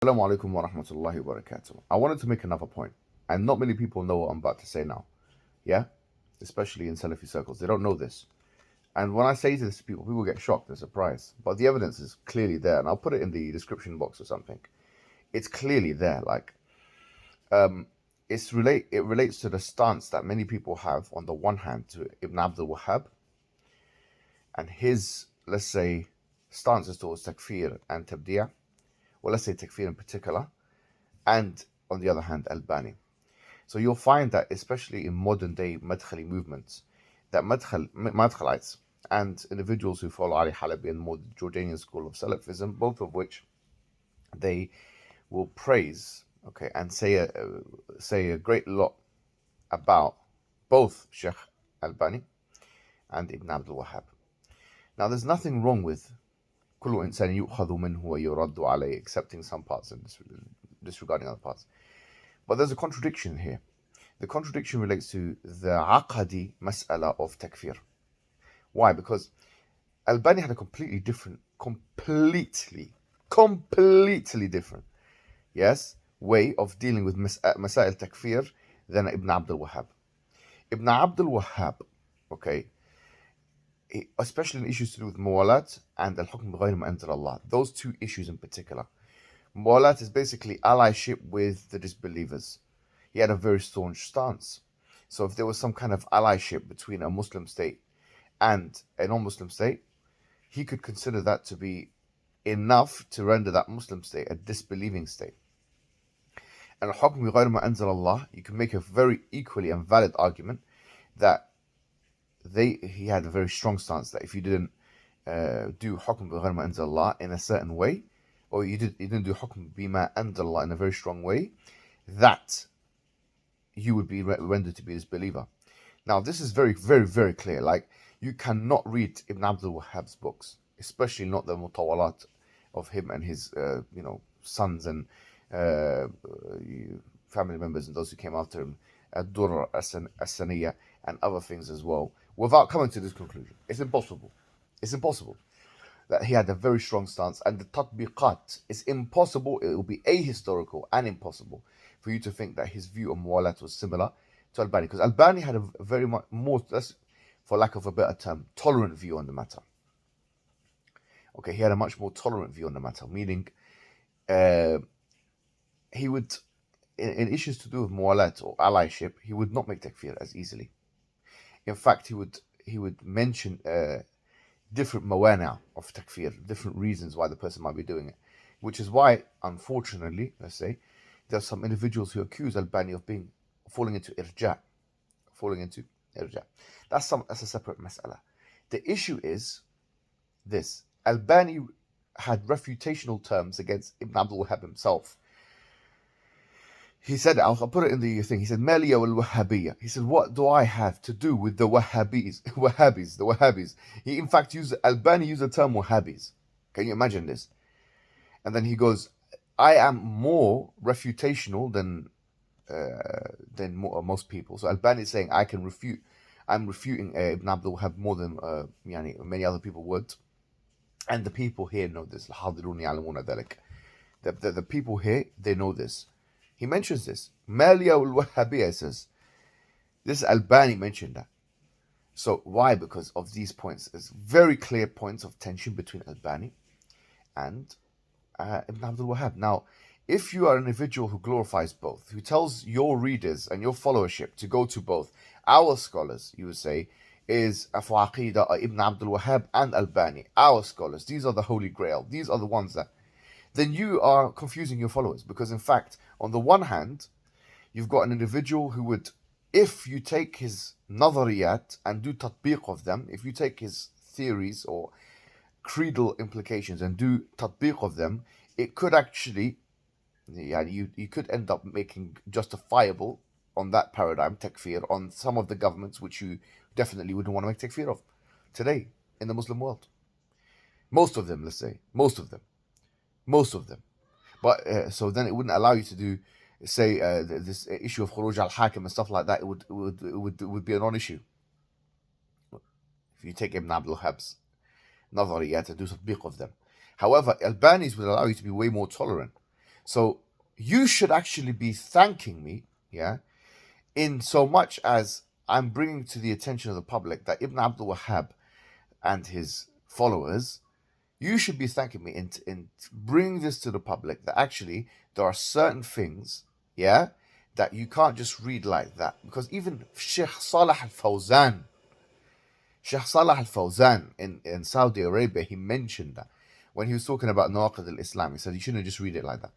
Assalamu alaikum wa rahmatullahi wa barakatuh. I wanted to make another point, and not many people know what I'm about to say now. Yeah? Especially in Salafi circles. They don't know this. And when I say this to people, people get shocked and surprised. But the evidence is clearly there, and I'll put it in the description box or something. It's clearly there. Um, it relates to the stance that many people have on the one hand to Ibn Abdul Wahhab and his, let's say, stances towards takfir and tabdi'ah. Well, let's say takfir in particular, and on the other hand, Albani. So you'll find that, especially in modern day Madkhali movements, that Madkhalites and individuals who follow Ali Halabi and more Jordanian school of Salafism, both of which they will praise, okay, and say a great lot about both Sheikh Albani and Ibn Abdul Wahhab. Now, there's nothing wrong with كل إنسان يؤخذ منه ويرد عليه, accepting some parts and disregarding other parts. But there's a contradiction here. The contradiction relates to the aqadi mas'ala of takfir. Why? Because Albani had a completely different, yes, way of dealing with masail takfir than Ibn Abdul Wahhab. Ibn Abdul Wahhab, okay, especially in issues to do with muwalat and al-hukm bighayri ma anzala Allah. Those two issues in particular. Muwalat is basically allyship with the disbelievers. He had a very staunch stance. So if there was some kind of allyship between a Muslim state and a non-Muslim state, he could consider that to be enough to render that Muslim state a disbelieving state. And al-hukm bighayri ma anzala Allah, you can make a very equally and valid argument that he had a very strong stance that if you didn't do hukm bighayri ma anzala Allah in a certain way, or you didn't do hukm bima anzala Allah in a very strong way, that you would be rendered to be a disbeliever. Now, this is very, very, very clear. Like, you cannot read Ibn Abdul Wahhab's books, especially not the mutawalat of him and his, sons and family members and those who came after him, Ad-Durr as-Saniyya and other things as well, without coming to this conclusion. It's impossible. It's impossible. That he had a very strong stance, and the tatbiqat is impossible. It will be ahistorical and impossible for you to think that his view on muwalat was similar to Albani, because Albani had a very much more, for lack of a better term, tolerant view on the matter. Okay, he had a much more tolerant view on the matter, meaning he would, in issues to do with muwalat or allyship, he would not make takfir as easily. In fact, he would mention different mawani' of takfir, different reasons why the person might be doing it, which is why, unfortunately, let's say, there are some individuals who accuse Albani of falling into irja. That's a separate mas'ala. The issue is this: Albani had refutational terms against Ibn Abdul Wahhab himself. He said, I'll put it in the thing. He said, Maliya wal Wahhabiyya. He said, what do I have to do with the Wahhabis? The Wahhabis. He, in fact, Albani used the term Wahhabis. Can you imagine this? And then he goes, I am more refutational than most people. So Albani is saying, I'm refuting Ibn Abdul Wahhab more than many other people would. And the people here know this. The people here, they know this. He mentions this. Maliya al-Wahhabiyya says. This Albani mentioned that. So why? Because of these points. There's very clear points of tension between Albani and Ibn Abdul Wahhab. Now, if you are an individual who glorifies both, who tells your readers and your followership to go to both, our scholars, you would say, is Afu Aqidah, Ibn Abdul Wahhab and Albani. Our scholars, these are the Holy Grail. These are the ones that, then you are confusing your followers. Because in fact, on the one hand, you've got an individual who would, if you take his nadhariyat and do tatbiq of them, if you take his theories or creedal implications and do tatbiq of them, it could actually, you could end up making justifiable on that paradigm, takfir, on some of the governments which you definitely wouldn't want to make takfir of today in the Muslim world. Most of them, let's say. Most of them. But so then it wouldn't allow you to do, say, this issue of khuruj al-hakim and stuff like that. It would be a non-issue. If you take Ibn Abdul Wahhab's nadhariyat and do tatbiq of them. However, Albani's would allow you to be way more tolerant. So you should actually be thanking me, yeah, in so much as I'm bringing to the attention of the public that Ibn Abdul Wahhab and his followers, you should be thanking me in bringing this to the public that actually there are certain things, yeah, that you can't just read like that. Because even Sheikh Salah Al-Fawzan in Saudi Arabia, he mentioned that when he was talking about Naqid al-Islam. He said you shouldn't just read it like that.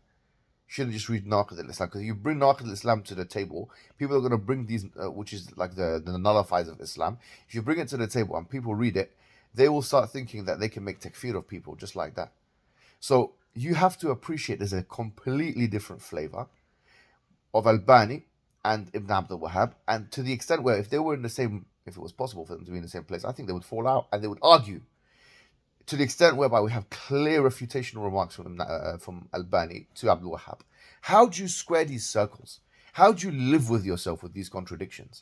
You shouldn't just read Naqid al-Islam, because you bring Naqid al-Islam to the table, people are going to bring these, which is like the nullifiers of Islam. If you bring it to the table and people read it, they will start thinking that they can make takfir of people just like that. So you have to appreciate there's a completely different flavor of Albani and Ibn Abdul Wahhab, and to the extent where if they were in the same, if it was possible for them to be in the same place, I think they would fall out and they would argue, to the extent whereby we have clear refutational remarks from Albani to Abdul Wahhab. How do you square these circles? How do you live with yourself with these contradictions?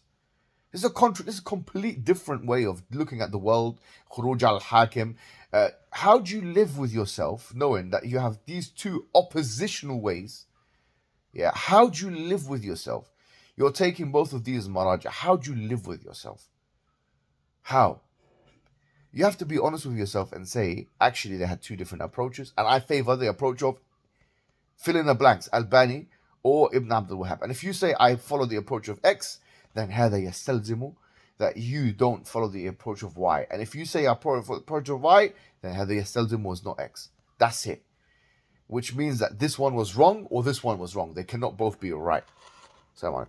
This is a complete different way of looking at the world. Khuruj al-Hakim. How do you live with yourself knowing that you have these two oppositional ways? Yeah, how do you live with yourself? You're taking both of these maraja. How do you live with yourself? How? You have to be honest with yourself and say, actually, they had two different approaches, and I favor the approach of fill in the blanks, Albani or Ibn Abdul Wahhab. And if you say I follow the approach of X, then هذا يستلزم that you don't follow the approach of Y. And if you say I follow the approach of Y, then هذا يستلزم was not X. That's it. Which means that this one was wrong or this one was wrong. They cannot both be right. Assalamu alaikum.